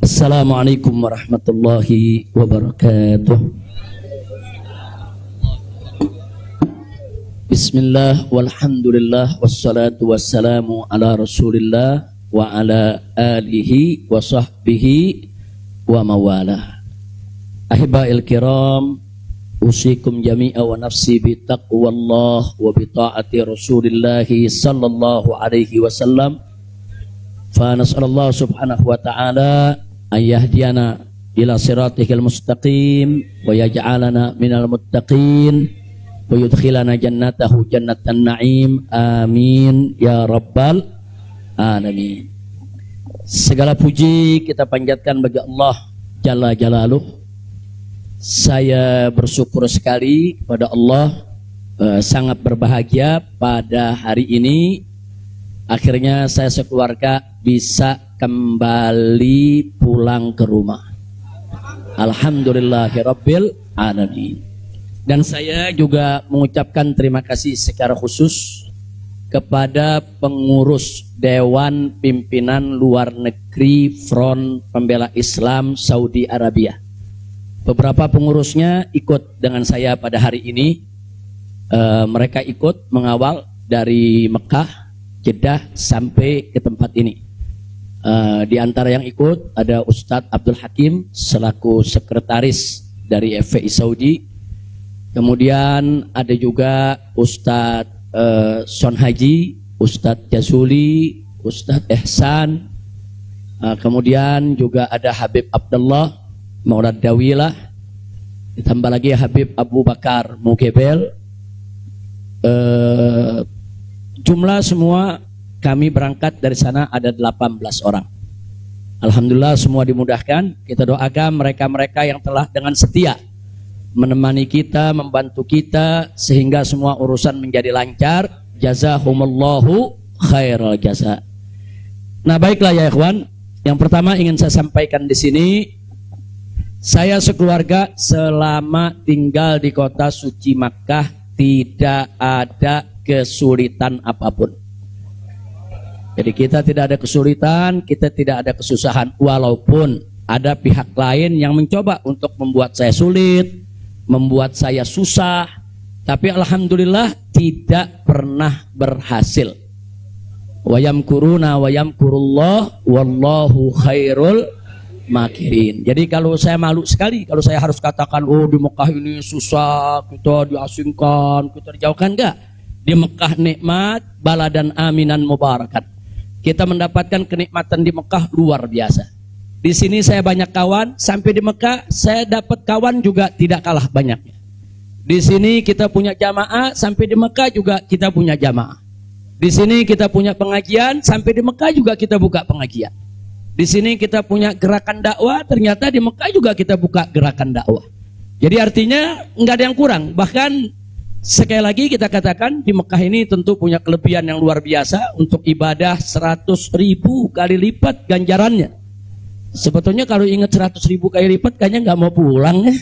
Assalamualaikum warahmatullahi wabarakatuh. Bismillah walhamdulillah wassalatu wassalamu ala rasulillah wa ala alihi wa sahbihi wa mawalah. Ahibba'il kiram, usikum jami'a wa nafsi bi taqwallah wa bi ta'ati rasulillahi sallallahu alaihi wasallam. Fa nas'alullah subhanahu wa ta'ala ayyahdiyana ila siratihil mustaqim wa yaj'alana minal muttaqin wa yudkhilana jannatahu jannatan na'im, amin ya rabbal alamin. Segala puji kita panjatkan bagi Allah Jalla Jalaluh. Saya bersyukur sekali kepada Allah, sangat berbahagia pada hari ini akhirnya saya sekeluarga bisa kembali pulang ke rumah. Alhamdulillahirabbil alamin. Dan saya juga mengucapkan terima kasih secara khusus kepada pengurus Dewan Pimpinan Luar Negeri Front Pembela Islam Saudi Arabia. Beberapa pengurusnya ikut dengan saya pada hari ini. Mereka ikut mengawal dari Mekah, Jeddah sampai ke tempat ini. Di antara yang ikut ada Ustadz Abdul Hakim selaku sekretaris dari FPI Saudi. Kemudian ada juga Ustadz Son Haji, Ustadz Jazuli, Ustadz Ihsan. Kemudian juga ada Habib Abdullah Maulad Dawilah. Ditambah lagi Habib Abu Bakar Mugebel. Jumlah semua kami berangkat dari sana ada 18 orang. Alhamdulillah semua dimudahkan. Kita doakan mereka-mereka yang telah dengan setia menemani kita, membantu kita sehingga semua urusan menjadi lancar. Jazahumullahu khairal jaza. Nah, baiklah ya ikhwan. Yang pertama ingin saya sampaikan di sini, saya sekeluarga selama tinggal di kota suci Makkah tidak ada kesulitan apapun. Jadi kita tidak ada kesulitan, kita tidak ada kesusahan. Walaupun ada pihak lain yang mencoba untuk membuat saya sulit, membuat saya susah, tapi alhamdulillah tidak pernah berhasil. Wa yamkuruna wa yamkurullah wallahu khairul makirin. Jadi kalau saya malu sekali kalau saya harus katakan, oh di Mekah ini susah, kita diasingkan, kita dijauhkan. Enggak. Di Mekah nikmat, baladan aminan mubarakat. Kita mendapatkan kenikmatan di Mekah luar biasa. Di sini saya banyak kawan, sampai di Mekah saya dapat kawan juga tidak kalah banyaknya. Di sini kita punya jamaah, sampai di Mekah juga kita punya jamaah. Di sini kita punya pengajian, sampai di Mekah juga kita buka pengajian. Di sini kita punya gerakan dakwah, ternyata di Mekah juga kita buka gerakan dakwah. Jadi artinya nggak ada yang kurang. Bahkan sekali lagi kita katakan di Mekah ini tentu punya kelebihan yang luar biasa untuk ibadah 100.000 kali lipat ganjarannya. Sebetulnya kalau ingat 100.000 kali lipat kayaknya nggak mau pulang ya.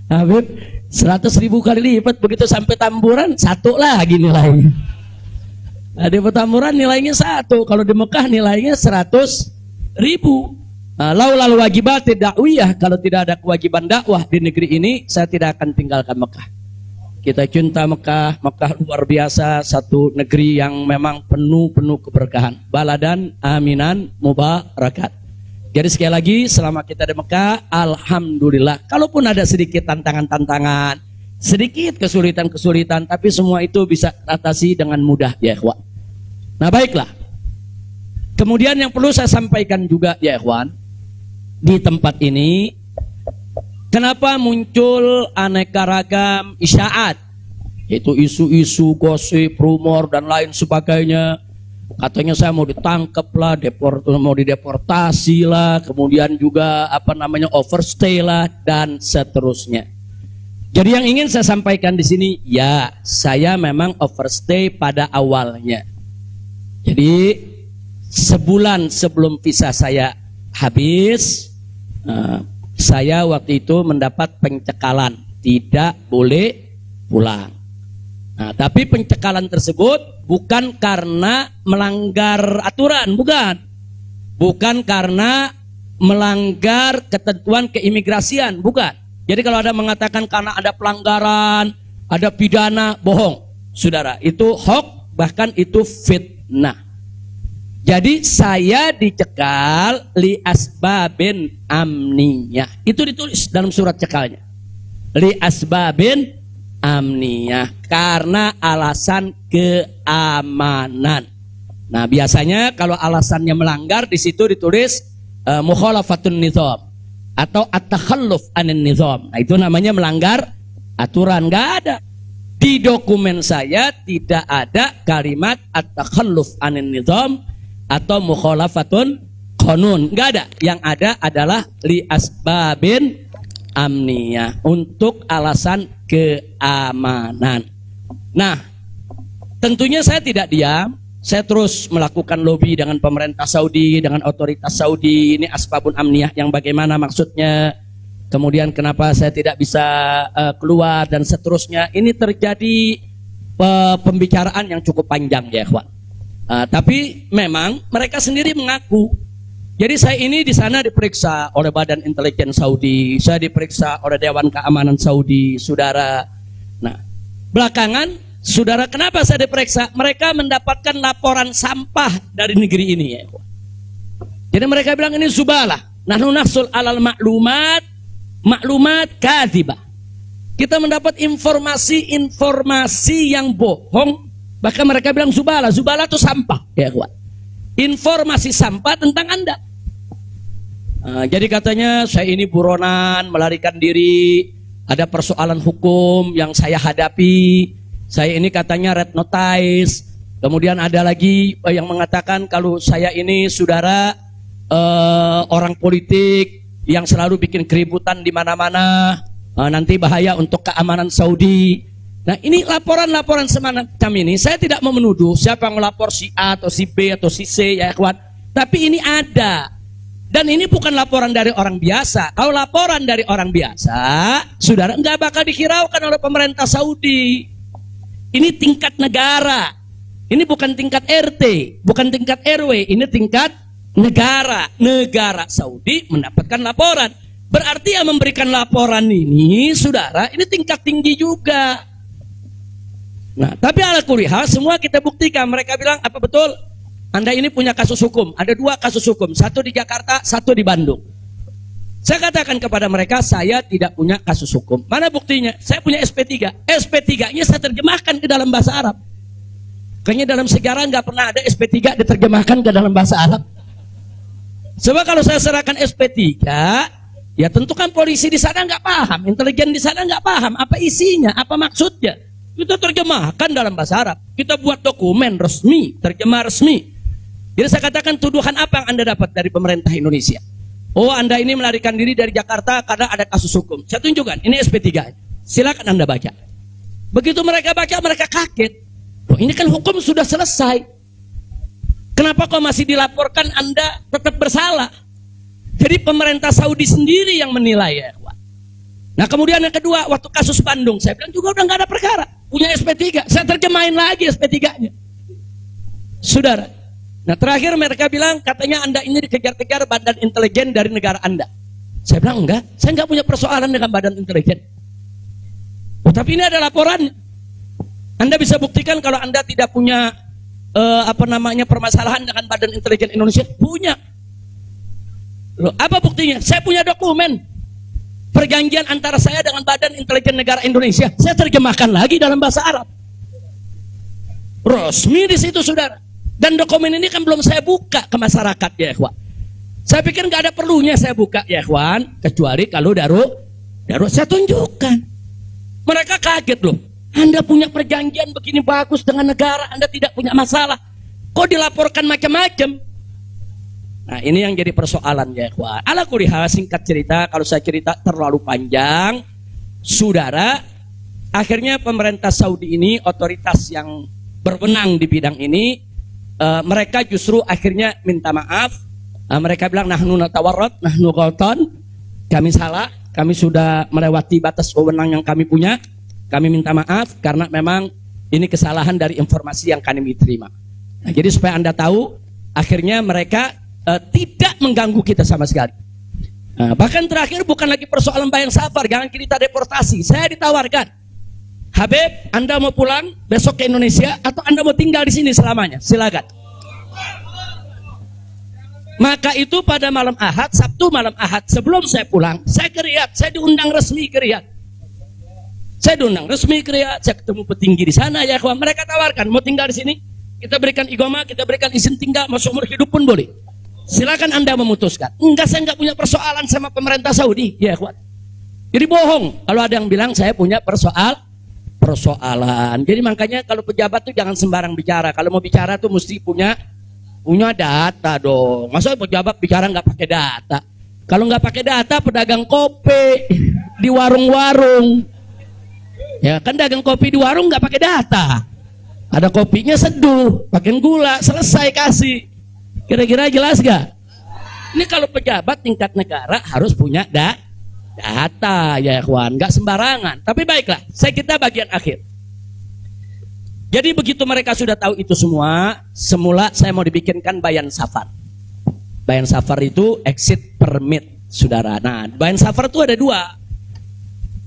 Habib 100.000 kali lipat begitu sampai Tamburan 1 lagi nilainya. Nah, di Petamburan nilainya 1, kalau di Mekah nilainya 100.000. Laulal wajibat dakwiyah, kalau tidak ada kewajiban dakwah di negeri ini saya tidak akan tinggalkan Mekah. Kita cinta Mekah, Mekah luar biasa, satu negeri yang memang penuh keberkahan. Baladan aminan mubarakat. Jadi sekali lagi selama kita di Mekah, alhamdulillah. Kalaupun ada sedikit tantangan-tantangan, sedikit kesulitan-kesulitan, tapi semua itu bisa atasi dengan mudah ya ikhwan. Nah baiklah. Kemudian yang perlu saya sampaikan juga ya ikhwan, di tempat ini kenapa muncul aneka ragam isyaat, yaitu isu-isu, gosip, rumor dan lain sebagainya. Katanya saya mau ditangkap lah, mau dideportasi lah, kemudian juga overstay lah dan seterusnya. Jadi yang ingin saya sampaikan di sini, ya saya memang overstay pada awalnya. Jadi sebulan sebelum visa saya habis, saya waktu itu mendapat pencekalan, tidak boleh pulang. Nah, tapi pencekalan tersebut bukan karena melanggar aturan, bukan. Bukan karena melanggar ketentuan keimigrasian, bukan. Jadi kalau ada mengatakan karena ada pelanggaran, ada pidana, bohong. Saudara, itu hoax, bahkan itu fitnah. Jadi saya dicekal li asbabin amniyah. Itu ditulis dalam surat cekalnya. Li asbabin amniyah, karena alasan keamanan. Nah, biasanya kalau alasannya melanggar di situ ditulis mukhalafatun nizam atau at-takhalluf anin nizam. Nah, itu namanya melanggar aturan. Enggak ada. Di dokumen saya tidak ada kalimat at-takhalluf anin nizam atau mukhalafatun qanun. Enggak ada. Yang ada adalah li asbabin amniyah, untuk alasan keamanan. Nah, tentunya saya tidak diam. Saya terus melakukan lobby dengan pemerintah Saudi, dengan otoritas Saudi. Ini asbabun amniyah yang bagaimana maksudnya. Kemudian kenapa saya tidak bisa keluar dan seterusnya. Ini terjadi pembicaraan yang cukup panjang ya, ikhwan. Tapi memang mereka sendiri mengaku. Jadi saya ini di sana diperiksa oleh Badan Intelijen Saudi, saya diperiksa oleh Dewan Keamanan Saudi, saudara. Nah, belakangan, saudara, kenapa saya diperiksa? Mereka mendapatkan laporan sampah dari negeri ini ya. Jadi mereka bilang ini zubalah. Nahnu nahsul alal maklumat kadzibah. Kita mendapat informasi yang bohong. Bahkan mereka bilang zubalah. Zubalah itu sampah ya, kawan. Informasi sampah tentang Anda. Jadi katanya saya ini buronan, melarikan diri, ada persoalan hukum yang saya hadapi. Saya ini katanya red notice. Kemudian ada lagi yang mengatakan kalau saya ini saudara orang politik yang selalu bikin keributan di mana-mana, nanti bahaya untuk keamanan Saudi. Nah, ini laporan-laporan semacam ini. Saya tidak mau menuduh siapa yang melapor, si A atau si B atau si C ya ikhwan. Tapi ini ada. Dan ini bukan laporan dari orang biasa. Kalau laporan dari orang biasa, saudara, nggak bakal dihiraukan oleh pemerintah Saudi. Ini tingkat negara. Ini bukan tingkat RT, bukan tingkat RW. Ini tingkat negara. Negara Saudi mendapatkan laporan. Berarti yang memberikan laporan ini, saudara, ini tingkat tinggi juga. Nah, tapi ala kulihal semua kita buktikan. Mereka bilang, apa betul? Anda ini punya kasus hukum. Ada 2 kasus hukum. 1 di Jakarta, 1 di Bandung. Saya katakan kepada mereka, saya tidak punya kasus hukum. Mana buktinya? Saya punya SP3. SP3-nya saya terjemahkan ke dalam bahasa Arab. Kayaknya dalam sejarah nggak pernah ada SP3 diterjemahkan ke dalam bahasa Arab. Sebab kalau saya serahkan SP3, ya tentu kan polisi di sana nggak paham. Intelijen di sana nggak paham. Apa isinya, apa maksudnya. Kita terjemahkan dalam bahasa Arab. Kita buat dokumen resmi, terjemah resmi. Jadi saya katakan tuduhan apa yang Anda dapat dari pemerintah Indonesia? Oh, Anda ini melarikan diri dari Jakarta karena ada kasus hukum. Saya tunjukkan, ini SP3. Silakan Anda baca. Begitu mereka baca, mereka kaget. Loh, ini kan hukum sudah selesai. Kenapa kok masih dilaporkan Anda tetap bersalah? Jadi pemerintah Saudi sendiri yang menilai ya. Nah, kemudian yang kedua, waktu kasus Bandung, saya bilang juga udah nggak ada perkara. Punya SP3, saya terjemahin lagi SP3-nya. Saudara. Nah, terakhir mereka bilang, katanya Anda ini dikejar-kejar badan intelijen dari negara Anda. Saya bilang, enggak, saya nggak punya persoalan dengan badan intelijen. Oh, tapi ini ada laporannya. Anda bisa buktikan kalau Anda tidak punya permasalahan dengan badan intelijen Indonesia? Punya. Loh, apa buktinya? Saya punya dokumen. Perjanjian antara saya dengan badan intelijen negara Indonesia. Saya terjemahkan lagi dalam bahasa Arab. Resmi di situ, saudara. Dan dokumen ini kan belum saya buka ke masyarakat ya ikhwan. Saya pikir nggak ada perlunya saya buka ya ikhwan, kecuali kalau darurat saya tunjukkan. Mereka kaget loh. Anda punya perjanjian begini bagus dengan negara, Anda tidak punya masalah. Kok dilaporkan macam-macam? Nah, ini yang jadi persoalan ya ikhwan. Ala kulihal, singkat cerita, kalau saya cerita terlalu panjang, saudara, akhirnya pemerintah Saudi ini, otoritas yang berwenang di bidang ini, mereka justru akhirnya minta maaf. Mereka bilang nahnu natawarrat, nahnu ghaltan, kami salah, kami sudah melewati batas wewenang yang kami punya. Kami minta maaf karena memang ini kesalahan dari informasi yang kami terima. Nah, jadi supaya Anda tahu, akhirnya mereka tidak mengganggu kita sama sekali. Bahkan terakhir bukan lagi persoalan bayang safar, jangan kita deportasi. Saya ditawarkan, Habib, Anda mau pulang besok ke Indonesia atau Anda mau tinggal di sini selamanya? Silakan. Maka itu pada malam Ahad, Sabtu malam Ahad, sebelum saya pulang, saya ke Riyadh, saya diundang resmi ke Riyadh. Saya diundang resmi ke Riyadh, saya ketemu petinggi di sana, ya kawan. Mereka tawarkan, mau tinggal di sini, kita berikan igoma, kita berikan izin tinggal, masuk umur hidup pun boleh. Silakan Anda memutuskan. Enggak, saya enggak punya persoalan sama pemerintah Saudi, ya kawan. Jadi bohong kalau ada yang bilang saya punya persoalan. Jadi makanya kalau pejabat tuh jangan sembarang bicara. Kalau mau bicara tuh mesti punya data dong. Masa pejabat bicara nggak pakai data? Kalau nggak pakai data, pedagang kopi di warung-warung, ya kan dagang kopi di warung nggak pakai data. Ada kopinya seduh, pakai gula, selesai kasih. Kira-kira jelas gak? Ini kalau pejabat tingkat negara harus punya data, ya kawan, nggak sembarangan. Tapi baiklah, kita bagian akhir. Jadi begitu mereka sudah tahu itu semua, semula saya mau dibikinkan bayan safar. Bayan safar itu exit permit, saudara. Nah, bayan safar itu ada dua.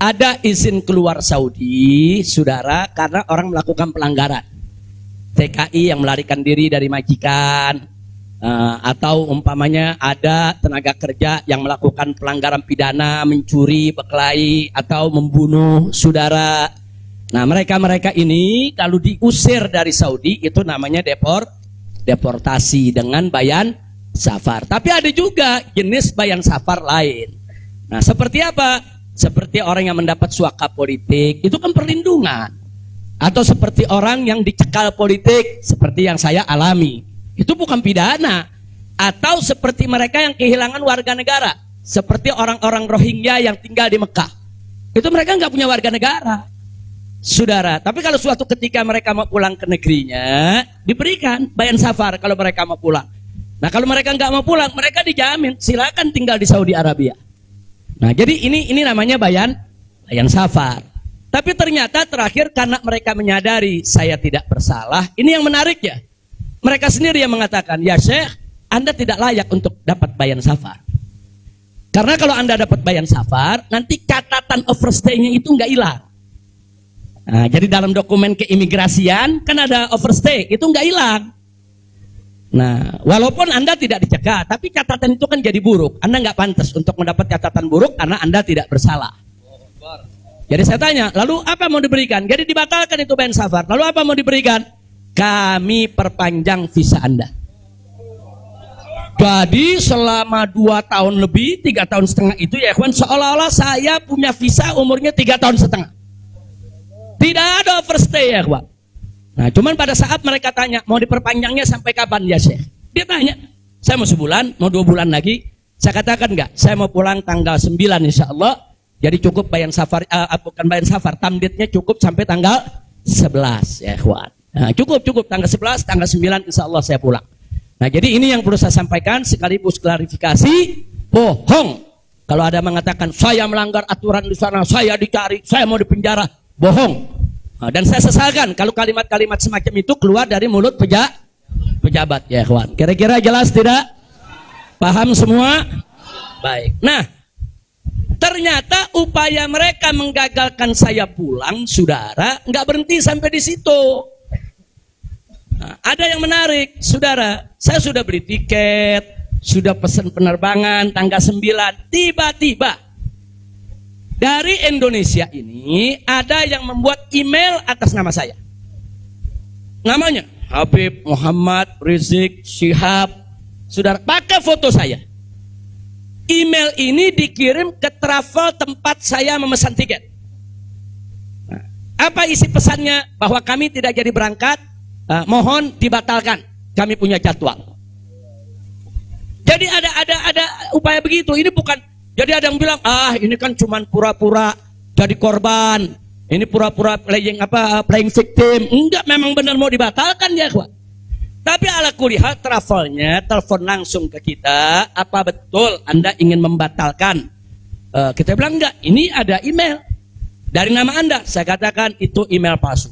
Ada izin keluar Saudi, saudara, karena orang melakukan pelanggaran. TKI yang melarikan diri dari majikan, atau umpamanya ada tenaga kerja yang melakukan pelanggaran pidana, mencuri, berkelahi, atau membunuh saudara. Nah, mereka ini kalau diusir dari Saudi itu namanya deportasi dengan bayan safar. Tapi ada juga jenis bayan safar lain. Nah, seperti apa? Seperti orang yang mendapat suaka politik, itu kan perlindungan. Atau seperti orang yang dicekal politik, seperti yang saya alami, itu bukan pidana. Atau seperti mereka yang kehilangan warga negara, seperti orang-orang Rohingya yang tinggal di Mekah, itu mereka nggak punya warga negara, saudara. Tapi kalau suatu ketika mereka mau pulang ke negerinya, diberikan bayan safar kalau mereka mau pulang. Nah, kalau mereka nggak mau pulang, mereka dijamin silakan tinggal di Saudi Arabia. Nah, jadi ini namanya bayan safar. Tapi ternyata terakhir karena mereka menyadari saya tidak bersalah, ini yang menarik ya. Mereka sendiri yang mengatakan, ya Syekh, Anda tidak layak untuk dapat bayan safar. Karena kalau Anda dapat bayan safar, nanti catatan overstay-nya itu nggak hilang. Nah, jadi dalam dokumen keimigrasian kan ada overstay, itu nggak hilang. Nah, walaupun Anda tidak dicegah, tapi catatan itu kan jadi buruk. Anda nggak pantas untuk mendapat catatan buruk karena Anda tidak bersalah. Jadi saya tanya, lalu apa mau diberikan? Jadi dibatalkan itu bayan safar. Lalu apa mau diberikan? Kami perpanjang visa Anda. Jadi selama 2 tahun lebih, 3 tahun setengah itu ya kawan, seolah-olah saya punya visa umurnya 3 tahun setengah. Tidak ada overstay ya kawan. Nah, cuman pada saat mereka tanya, mau diperpanjangnya sampai kapan ya Syekh? Dia tanya, saya mau sebulan, mau 2 bulan lagi. Saya katakan enggak, saya mau pulang tanggal 9 insya Allah. Jadi cukup bayan safar, bukan bayan safar, tamdidnya cukup sampai tanggal 11 ya kawan. Nah, cukup tanggal 11, tanggal 9 insya Allah saya pulang. Nah, jadi ini yang perlu saya sampaikan sekaligus klarifikasi, bohong. Kalau ada mengatakan saya melanggar aturan di sana, saya dicari, saya mau dipenjara, bohong. Nah, dan saya sesalkan kalau kalimat-kalimat semacam itu keluar dari mulut pejabat ya kawan. Kira-kira jelas tidak? Paham semua? Baik. Nah, ternyata upaya mereka menggagalkan saya pulang, saudara, nggak berhenti sampai di situ. Nah, ada yang menarik, saudara. Saya sudah beli tiket, sudah pesan penerbangan tanggal 9. Tiba-tiba dari Indonesia ini ada yang membuat email atas nama saya. Namanya Habib Muhammad Rizik Syihab. Saudara, pakai foto saya. Email ini dikirim ke travel tempat saya memesan tiket. Nah, apa isi pesannya? Bahwa kami tidak jadi berangkat, mohon dibatalkan. Kami punya jadwal. Jadi ada upaya begitu. Ini bukan. Jadi ada yang bilang, ini kan cuma pura-pura jadi korban. Ini pura-pura playing victim. Enggak, memang benar mau dibatalkan ya, kawan. Tapi ala kulihal travelnya telepon langsung ke kita, apa betul Anda ingin membatalkan? Kita bilang enggak, ini ada email dari nama Anda. Saya katakan itu email palsu.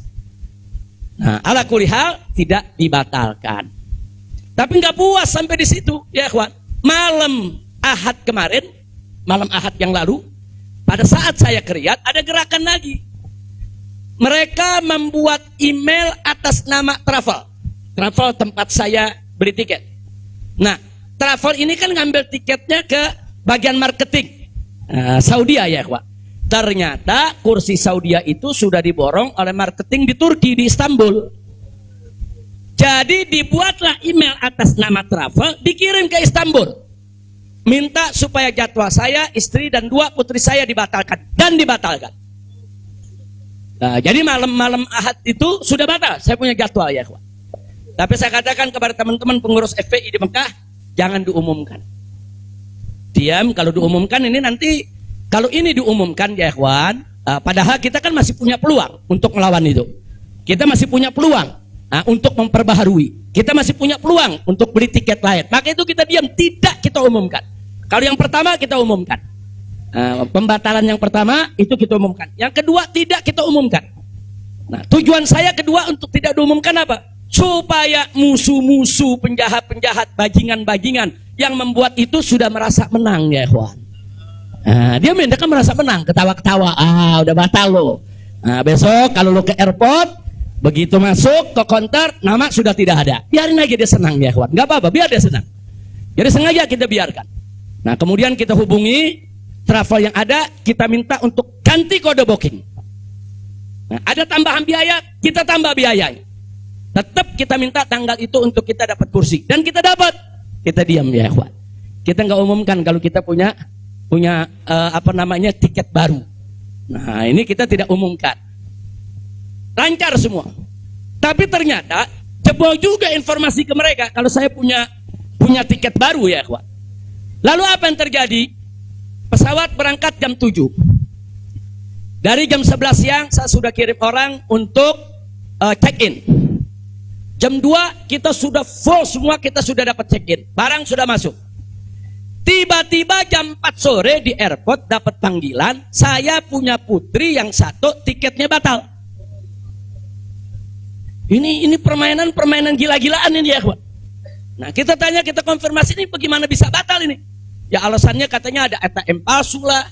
Nah, ala kulihal tidak dibatalkan. Tapi nggak puas sampai di situ, ya ikhwan. Malam Ahad kemarin, malam Ahad yang lalu, pada saat saya ke Riyadh, ada gerakan lagi. Mereka membuat email atas nama travel. Travel tempat saya beli tiket. Nah, travel ini kan ngambil tiketnya ke bagian marketing. Saudi ya, ikhwan. Ternyata kursi Saudi itu sudah diborong oleh marketing di Turki, di Istanbul. Jadi dibuatlah email atas nama travel, dikirim ke Istanbul. Minta supaya jadwal saya, istri dan 2 putri saya dibatalkan. Dan dibatalkan. Nah, jadi malam-malam Ahad itu sudah batal. Saya punya jadwal ya, ikhwan. Tapi saya katakan kepada teman-teman pengurus FPI di Mekah, jangan diumumkan. Diam, kalau diumumkan ini nanti. Kalau ini diumumkan ya ikhwan, padahal kita kan masih punya peluang untuk melawan itu. Kita masih punya peluang untuk memperbaharui. Kita masih punya peluang untuk beli tiket lain. Maka itu kita diam, tidak kita umumkan. Kalau yang pertama kita umumkan. Pembatalan yang pertama itu kita umumkan. Yang kedua tidak kita umumkan. Nah, tujuan saya kedua untuk tidak diumumkan apa? Supaya musuh-musuh, penjahat-penjahat, bajingan-bajingan yang membuat itu sudah merasa menang ya ikhwan. Dia kan merasa menang, ketawa-ketawa, udah batal lo. Besok kalau lo ke airport, begitu masuk ke counter, nama sudah tidak ada. Biarin aja dia senang ya kawan, nggak apa-apa, biar dia senang. Jadi sengaja kita biarkan. Nah kemudian kita hubungi travel yang ada, kita minta untuk ganti kode booking. Nah, ada tambahan biaya, kita tambah biaya. Tetap kita minta tanggal itu untuk kita dapat kursi, dan kita dapat. Kita diam ya kawan. Kita nggak umumkan kalau kita punya tiket baru. Nah ini kita tidak umumkan. Lancar semua. Tapi ternyata jebol juga informasi ke mereka kalau saya punya tiket baru ya kawan. Lalu apa yang terjadi? Pesawat berangkat jam 7. Dari jam 11 siang saya sudah kirim orang untuk check in. Jam 2 kita sudah full semua, kita sudah dapat check in. Barang sudah masuk. Tiba-tiba jam 4 sore di airport dapat panggilan, saya punya putri yang satu tiketnya batal. Ini permainan gila-gilaan ini ya, kawan. Nah, kita tanya, kita konfirmasi ini bagaimana bisa batal ini? Ya alasannya katanya ada ATM palsu lah,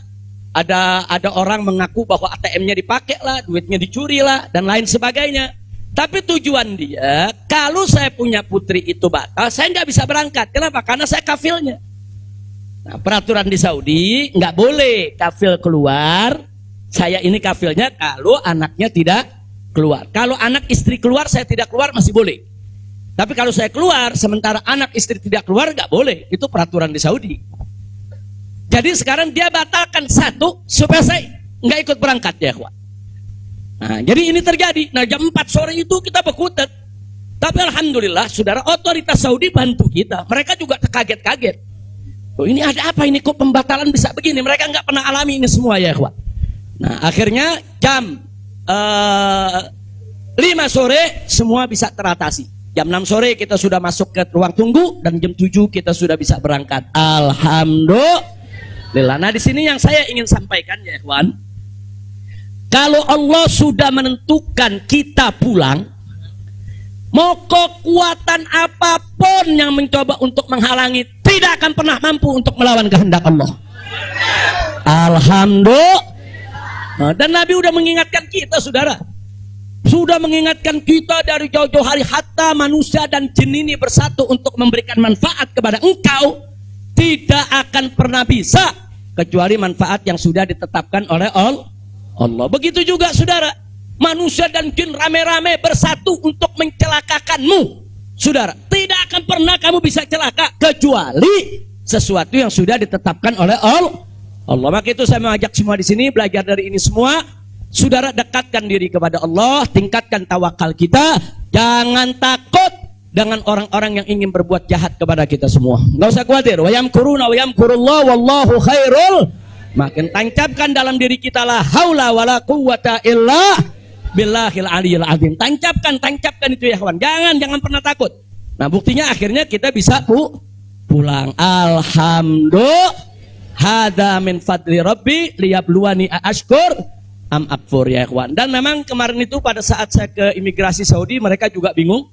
ada orang mengaku bahwa ATM-nya dipakai lah, duitnya dicuri lah, dan lain sebagainya. Tapi tujuan dia, kalau saya punya putri itu batal, saya nggak bisa berangkat. Kenapa? Karena saya kafilnya. Nah, peraturan di Saudi nggak boleh kafil keluar. Saya ini kafilnya kalau anaknya tidak keluar. Kalau anak istri keluar, saya tidak keluar masih boleh. Tapi kalau saya keluar, sementara anak istri tidak keluar nggak boleh. Itu peraturan di Saudi. Jadi sekarang dia batalkan satu supaya saya nggak ikut berangkat ya, kawan. Nah, jadi ini terjadi. Nah, jam 4 sore itu kita berkutat. Tapi alhamdulillah, saudara, otoritas Saudi bantu kita. Mereka juga terkaget-kaget. Oh, ini ada apa ini, kok pembatalan bisa begini? Mereka nggak pernah alami ini semua ya, kawan. Nah, akhirnya jam 5 sore semua bisa teratasi. Jam 6 sore kita sudah masuk ke ruang tunggu dan jam 7 kita sudah bisa berangkat. Alhamdulillah. Nah, di sini yang saya ingin sampaikan ya, kawan. Kalau Allah sudah menentukan kita pulang, mau kekuatan apapun yang mencoba untuk menghalangi tidak akan pernah mampu untuk melawan kehendak Allah. Alhamdulillah. Dan Nabi sudah mengingatkan kita, saudara. Sudah mengingatkan kita dari jauh-jauh hari, hatta manusia dan jin ini bersatu untuk memberikan manfaat kepada engkau, tidak akan pernah bisa kecuali manfaat yang sudah ditetapkan oleh Allah. Begitu juga saudara, manusia dan jin rame-rame bersatu untuk mencelakakanmu. Saudara, tidak akan pernah kamu bisa celaka kecuali sesuatu yang sudah ditetapkan oleh Allah. Maka itu saya mengajak semua di sini belajar dari ini semua. Saudara, dekatkan diri kepada Allah, tingkatkan tawakal kita, jangan takut dengan orang-orang yang ingin berbuat jahat kepada kita semua. Enggak usah khawatir. Wa yamkuruna wa yamkurullah wallahu khairul. Makin tancapkan dalam diri kita la haula wala quwwata illa billahil aliyil azim. Tancapkan itu ya kawan. Jangan pernah takut. Nah, buktinya akhirnya kita bisa pulang. Alhamdulillah. Hada min fadli rabbi liyabluwani ashkur am akfur ya kawan. Dan memang kemarin itu pada saat saya ke imigrasi Saudi, mereka juga bingung.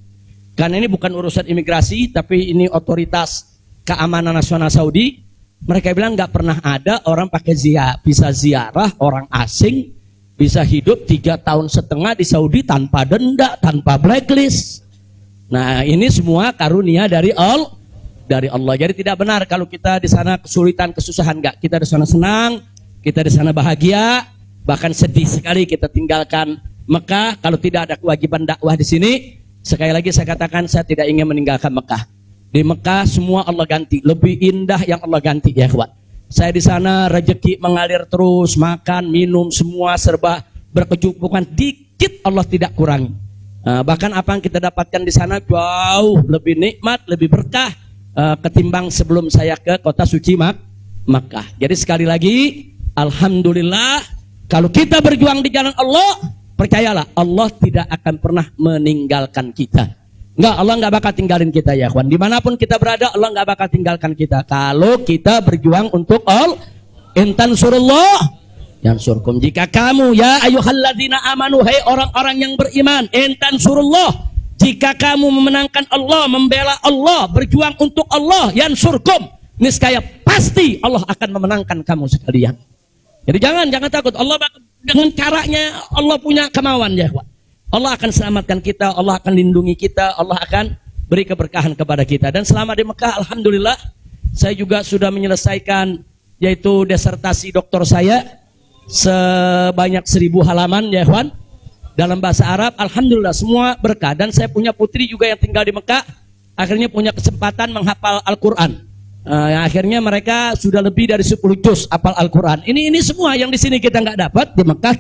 karena ini bukan urusan imigrasi, tapi ini otoritas keamanan nasional Saudi. Mereka bilang nggak pernah ada orang pakai bisa ziarah orang asing, bisa hidup 3,5 tahun di Saudi tanpa denda, tanpa blacklist. Nah, ini semua karunia dari Allah. Jadi tidak benar kalau kita di sana kesulitan, kesusahan, enggak. Kita di sana senang, kita di sana bahagia, bahkan sedih sekali kita tinggalkan Mekah kalau tidak ada kewajiban dakwah di sini. Sekali lagi saya katakan, saya tidak ingin meninggalkan Mekah. Di Mekah semua Allah ganti, lebih indah yang Allah ganti ya kawan. Saya di sana rezeki mengalir terus, makan, minum semua serba berkecukupan, dikit Allah tidak kurangi. Bahkan apa yang kita dapatkan di sana jauh lebih nikmat, lebih berkah ketimbang sebelum saya ke kota suci Makkah. Jadi sekali lagi, alhamdulillah, kalau kita berjuang di jalan Allah, percayalah Allah tidak akan pernah meninggalkan kita. Enggak, Allah enggak bakal tinggalin kita ya kawan. Dimanapun kita berada, Allah enggak bakal tinggalkan kita. Kalau kita berjuang untuk Allah, intan surullah yang surkum. Jika kamu ya ayyuhalladzina amanu, hai orang-orang yang beriman, intan surullah, jika kamu memenangkan Allah, membela Allah, berjuang untuk Allah, yang surkum, niscaya pasti Allah akan memenangkan kamu sekalian. Jadi jangan takut. Allah dengan caranya Allah punya kemauan ya kawan. Allah akan selamatkan kita, Allah akan lindungi kita, Allah akan beri keberkahan kepada kita. Dan selama di Mekah, alhamdulillah, saya juga sudah menyelesaikan yaitu disertasi doktor saya sebanyak 1000 halaman ya kawan, dalam bahasa Arab. Alhamdulillah semua berkah. Dan saya punya putri juga yang tinggal di Mekah, akhirnya punya kesempatan menghafal Al-Quran. Akhirnya mereka sudah lebih dari 10 juz hafal Al-Quran. Ini semua yang di sini kita nggak dapat, di Mekah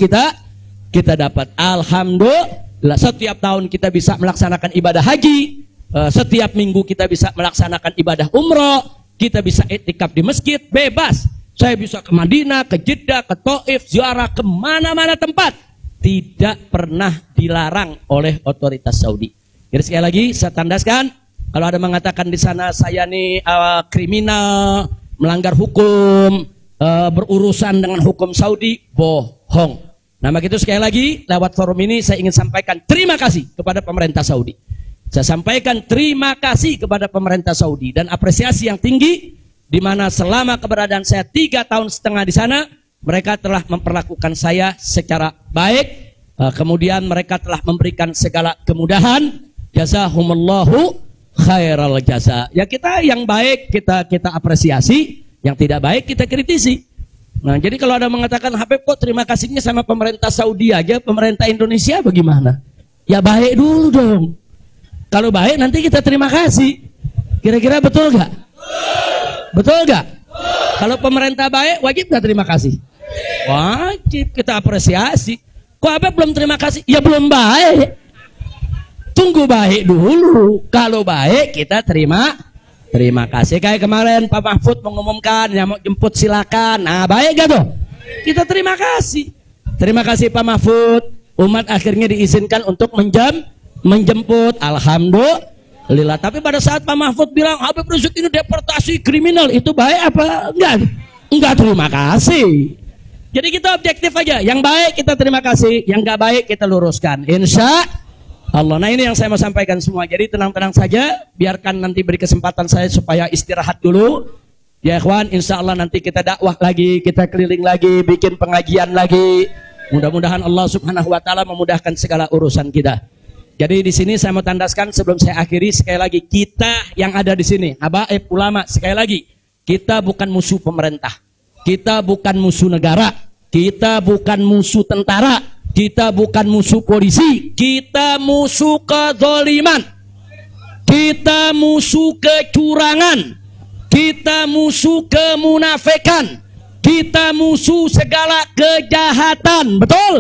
kita dapat. Alhamdulillah, setiap tahun kita bisa melaksanakan ibadah haji, setiap minggu kita bisa melaksanakan ibadah umroh, kita bisa iktikaf di masjid bebas. Saya bisa ke Madinah, ke Jeddah, ke Taif, ziarah kemana-mana tempat, tidak pernah dilarang oleh otoritas Saudi. Jadi sekali lagi saya tandaskan, kalau ada mengatakan di sana saya nih kriminal, melanggar hukum, berurusan dengan hukum Saudi, bohong. Nah, begitu sekali lagi lewat forum ini saya ingin sampaikan terima kasih kepada pemerintah Saudi. Saya sampaikan terima kasih kepada pemerintah Saudi dan apresiasi yang tinggi, di mana selama keberadaan saya 3,5 tahun di sana, mereka telah memperlakukan saya secara baik. Kemudian mereka telah memberikan segala kemudahan. Jazahumullahu khairal jaza. Ya, kita yang baik kita apresiasi, yang tidak baik kita kritisi. Nah, jadi kalau ada mengatakan Habib kok terima kasihnya sama pemerintah Saudi aja, pemerintah Indonesia bagaimana? Ya baik dulu dong. Kalau baik nanti kita terima kasih. Kira-kira betul gak? Betul gak? Kalau pemerintah baik wajib gak terima kasih? Wajib, kita apresiasi. Kok Habib belum terima kasih? Ya belum baik. Tunggu baik dulu. Kalau baik kita terima kasih. Kayak kemarin Pak Mahfud mengumumkan yang mau jemput silakan. Nah, baik gak tuh? Kita terima kasih. Terima kasih Pak Mahfud. Umat akhirnya diizinkan untuk menjemput. Alhamdulillah. Tapi pada saat Pak Mahfud bilang Habib Rizik ini deportasi kriminal, itu baik apa? Enggak terima kasih. Jadi kita objektif aja. Yang baik kita terima kasih, yang enggak baik kita luruskan. Insya Allah. Nah, ini yang saya mau sampaikan semua. Jadi tenang-tenang saja, biarkan nanti beri kesempatan saya supaya istirahat dulu. Ya ikhwan, insya Allah nanti kita dakwah lagi, kita keliling lagi, bikin pengajian lagi. Mudah-mudahan Allah Subhanahu wa taala memudahkan segala urusan kita. Jadi di sini saya mau tandaskan sebelum saya akhiri, sekali lagi kita yang ada di sini, habaib ulama, sekali lagi, kita bukan musuh pemerintah. Kita bukan musuh negara, kita bukan musuh tentara, kita bukan musuh polisi, kita musuh kezaliman, kita musuh kecurangan, kita musuh kemunafikan, kita musuh segala kejahatan. Betul?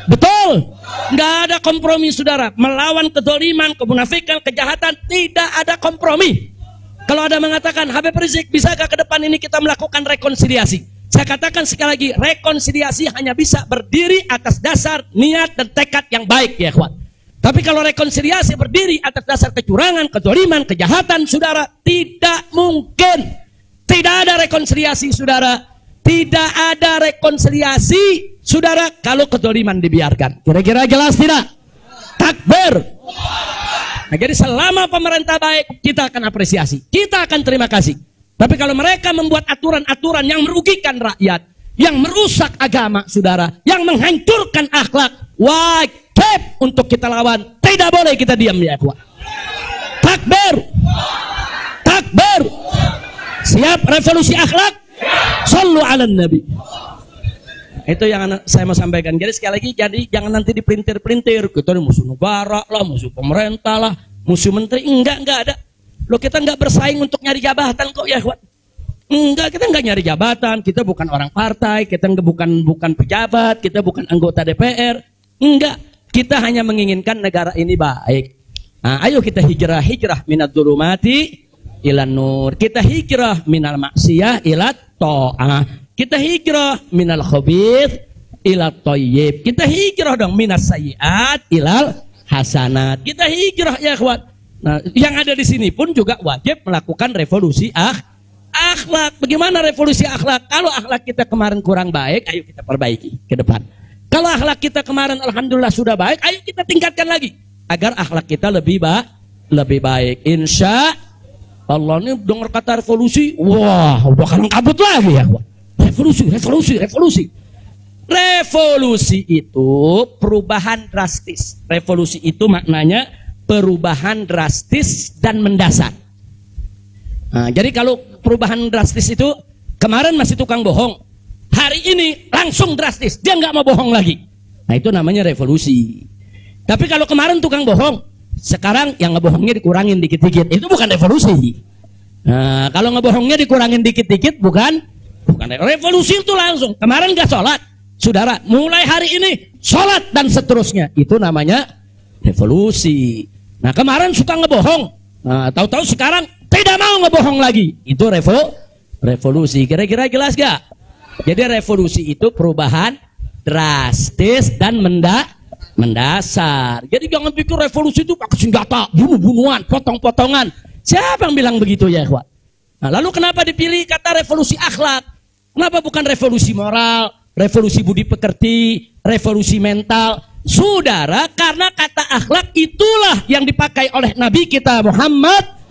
Betul? Nggak ada kompromi saudara. Melawan kezaliman, kemunafikan, kejahatan, tidak ada kompromi. Kalau ada mengatakan Habib Rizik, bisakah ke depan ini kita melakukan rekonsiliasi? Saya katakan sekali lagi, rekonsiliasi hanya bisa berdiri atas dasar niat dan tekad yang baik ya kawan. Tapi kalau rekonsiliasi berdiri atas dasar kecurangan, kezaliman, kejahatan, saudara, tidak mungkin. Tidak ada rekonsiliasi saudara. Tidak ada rekonsiliasi saudara kalau kezaliman dibiarkan. Kira-kira jelas tidak? Takbir. Nah, jadi selama pemerintah baik, kita akan apresiasi, kita akan terima kasih. Tapi kalau mereka membuat aturan-aturan yang merugikan rakyat, yang merusak agama, saudara, yang menghancurkan akhlak, wajib untuk kita lawan. Tidak boleh kita diam, ya ikhwan. Takbir, takbir. Siap revolusi akhlak? Sallu ala nabi. Itu yang saya mau sampaikan. Jadi sekali lagi, jadi jangan nanti dipelintir-pelintir. Kita ini musuh negara lah, musuh pemerintah lah, musuh menteri. Enggak ada. Loh, kita enggak bersaing untuk nyari jabatan kok, ya ikhwan. Enggak, kita enggak nyari jabatan. Kita bukan orang partai, kita bukan pejabat, kita bukan anggota DPR. Enggak, kita hanya menginginkan negara ini baik. Nah, ayo kita hijrah minad dzulumati ilan nur. Kita hijrah minal maksiyah ilat ta'ah. Kita hijrah minal khabith ilat thayyib. Kita hijrah dong minas sayyiat ilal hasanat. Kita hijrah, ya ikhwan. Nah, yang ada di sini pun juga wajib melakukan revolusi akhlak. Bagaimana revolusi akhlak? Kalau akhlak kita kemarin kurang baik, ayo kita perbaiki ke depan. Kalau akhlak kita kemarin alhamdulillah sudah baik, ayo kita tingkatkan lagi agar akhlak kita lebih baik. Insya Allah. Ini dengar kata revolusi, wah udah kalang kabut lagi, ya. Revolusi. Revolusi itu perubahan drastis. Revolusi itu maknanya perubahan drastis dan mendasar. Nah, jadi kalau perubahan drastis itu kemarin masih tukang bohong, hari ini langsung drastis, dia nggak mau bohong lagi. Nah, itu namanya revolusi. Tapi kalau kemarin tukang bohong, sekarang yang ngebohongnya dikurangin dikit-dikit, itu bukan revolusi. Nah, kalau ngebohongnya dikurangin dikit-dikit bukan revolusi. Itu langsung. Kemarin nggak sholat, saudara, mulai hari ini sholat dan seterusnya, itu namanya revolusi. Nah, kemarin suka ngebohong, nah, tahu-tahu sekarang tidak mau ngebohong lagi, itu revolusi. Kira-kira jelas gak? Jadi revolusi itu perubahan drastis dan mendasar. Jadi jangan pikir revolusi itu pakai senjata, bunuh-bunuhan, potong-potongan. Siapa yang bilang begitu, ya ikhwan? Nah, lalu kenapa dipilih kata revolusi akhlak? Kenapa bukan revolusi moral, revolusi budi pekerti, revolusi mental? Saudara, karena kata akhlak itulah yang dipakai oleh Nabi kita Muhammad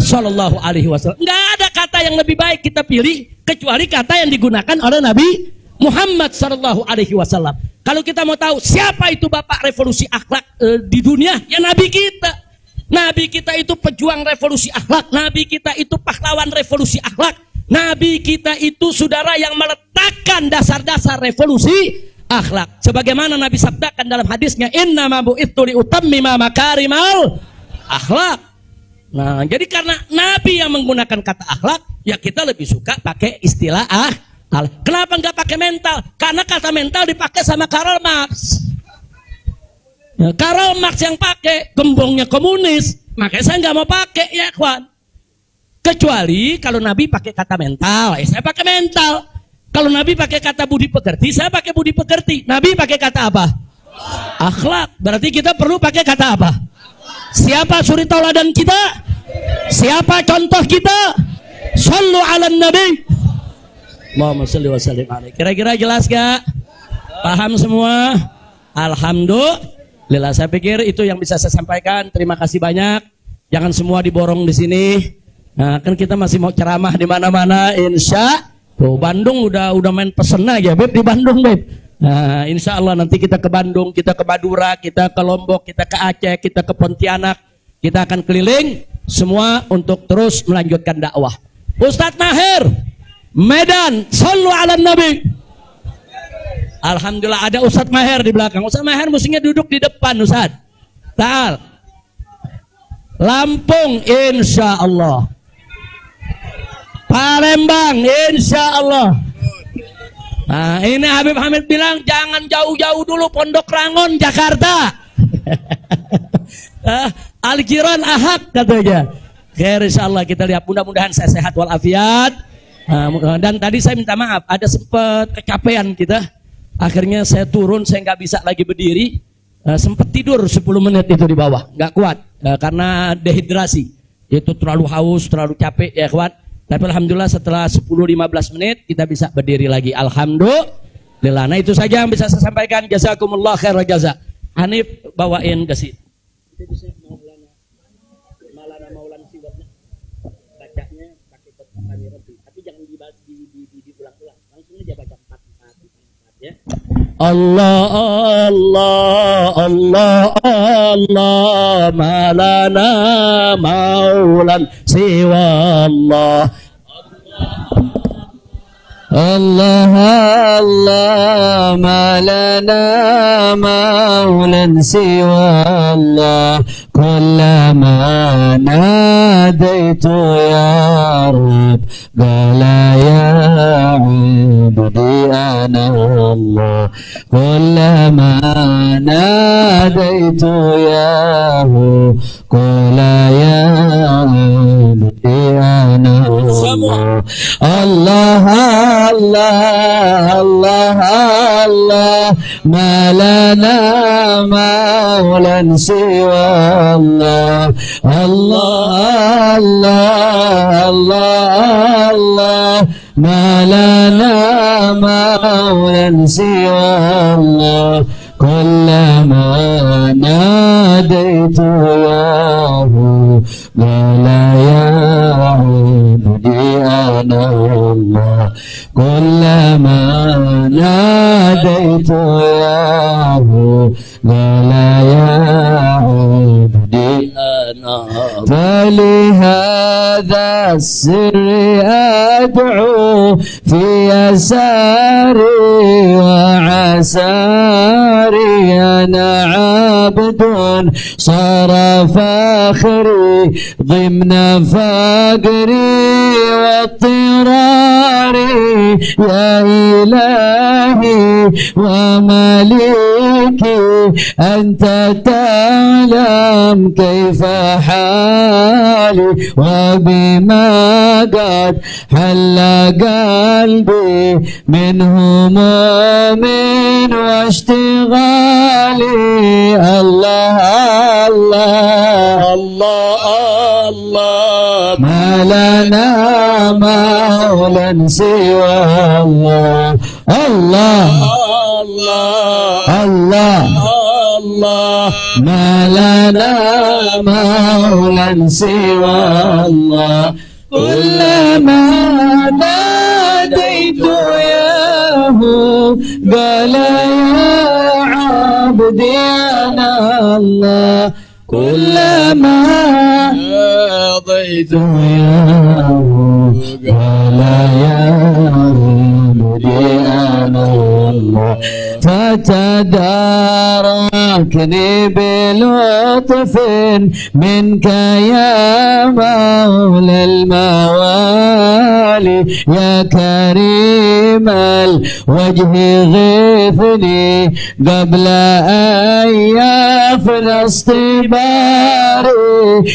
Sallallahu Alaihi Wasallam. Nggak ada kata yang lebih baik kita pilih kecuali kata yang digunakan oleh Nabi Muhammad Sallallahu Alaihi Wasallam. Kalau kita mau tahu siapa itu bapak revolusi akhlak di dunia, ya Nabi kita. Nabi kita itu pejuang revolusi akhlak. Nabi kita itu pahlawan revolusi akhlak. Nabi kita itu saudara yang meletakkan dasar-dasar revolusi akhlak. Sebagaimana Nabi sabdakan dalam hadisnya, innama bu'itsu liutammima makarimal akhlak. Nah, jadi karena Nabi yang menggunakan kata akhlak, ya kita lebih suka pakai istilah akhlak. Kenapa nggak pakai mental? Karena kata mental dipakai sama Karl Marx. Ya, Karl Marx yang pakai, gembongnya komunis, makanya saya nggak mau pakai, ya kawan. Kecuali kalau Nabi pakai kata mental, ya saya pakai mental. Kalau Nabi pakai kata budi pekerti, saya pakai budi pekerti. Nabi pakai kata apa? Akhlak. Berarti kita perlu pakai kata apa? Siapa suri tauladan kita? Siapa contoh kita? Sallu ala nabi. Allahumma salli wa sallim alaihi. Kira-kira jelas gak? Paham semua? Alhamdulillah. Saya pikir itu yang bisa saya sampaikan. Terima kasih banyak. Jangan semua diborong di sini. Nah, kan kita masih mau ceramah di mana-mana, insya. Tuh, Bandung udah main pesen aja, Beb, di Bandung, Beb. Nah, insya Allah nanti kita ke Bandung, kita ke Madura, kita ke Lombok, kita ke Aceh, kita ke Pontianak. Kita akan keliling semua untuk terus melanjutkan dakwah. Ustadz Maher, Medan, sallu ala nabi. Alhamdulillah ada Ustadz Maher di belakang. Ustadz Maher mestinya duduk di depan, Ustadz. Ta'al. Lampung, insya Allah. Palembang, insya Allah. Nah, ini Habib Hamid bilang jangan jauh-jauh dulu, Pondok Rangon, Jakarta. Al-Jiran Ahad katanya. Insya Allah kita lihat, mudah-mudahan saya sehat walafiat. Dan tadi saya minta maaf, ada sempat kecapean kita. Akhirnya saya turun, saya nggak bisa lagi berdiri. Sempat tidur 10 menit itu di bawah, nggak kuat karena dehidrasi. Itu terlalu haus, terlalu capek, ya kawan. Tapi alhamdulillah setelah 10-15 menit kita bisa berdiri lagi. Alhamdulillah. Nah, itu saja yang bisa saya sampaikan. Jazakumullah khairal jaza. Hanif bawain ke sini. الله الله الله الله ما لنا مولا سوى الله الله الله ما لنا مولا سوى الله كلما ناديت يا رب قال يا عبدي أنا الله كلما ناديت يا رب قال يا عبدي أنا الله الله الله الله الله ما لنا مولا سوى الله الله الله الله الله ما لنا مولا سوى الله كلما ناديت ياه قال يا عبدي أنا الله كلما ناديت ياه قال يا عبدي أنا فلهذا السر أدعو في يساري وعساري أنا عبد صار فاخري ضمن فقري واضطراري يا إلهي ومليكي أنت تعلم كيف حالي وبما قد حل قلبي من هموم واشتغالي الله الله الله الله ما لنا مولا سوى الله الله الله الله الله ما لنا مولا سوى الله كلما ناديت ياه قال يا عبدي أنا الله كلما ناديت ياه قال يا عبدي أنا الله فتداركني بلطف منك يا مولى الموالي يا كريم الوجه غثني قبل أن يفنى اصطباري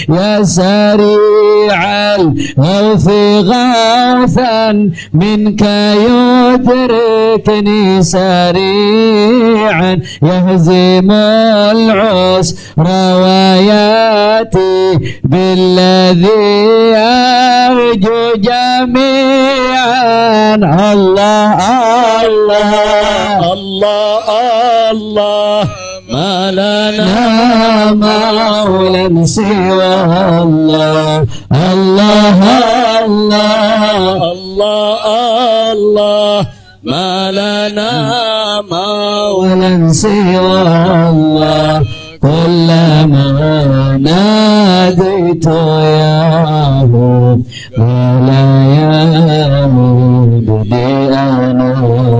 يا سريع الغوث غوثا منك يدركني سريعا يهزم العسر وياتي بالذي أرجو جميعا الله الله الله الله ما لنا مولا سوى الله الله الله الله الله ما لنا مولا سوى الله كلما ناديت ياه قال يا عبدي أنا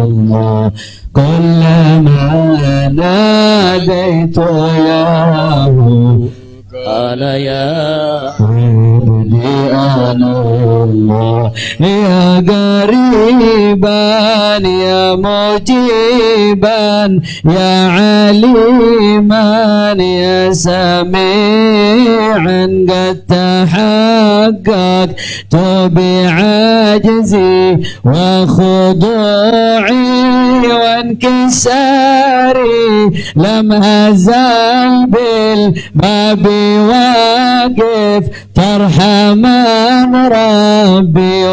الله كلما ناديت ياه قال يا عبدي أنا الله يا قريبا يا مجيبا يا عليما يا سميعا قد تحققت بعجزي وخضوعي وانكساري لم أزل بالباب واقف ترحمن ربي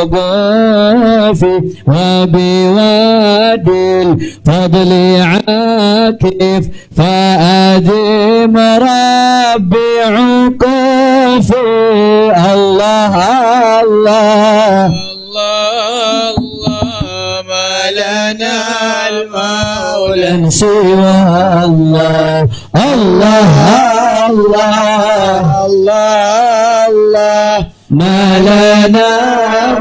وقوفي وبوادي الفضل عاكف فأدم ربي عقوفي الله الله الله ما لنا المولى مولا سوى الله الله الله الله الله ما لنا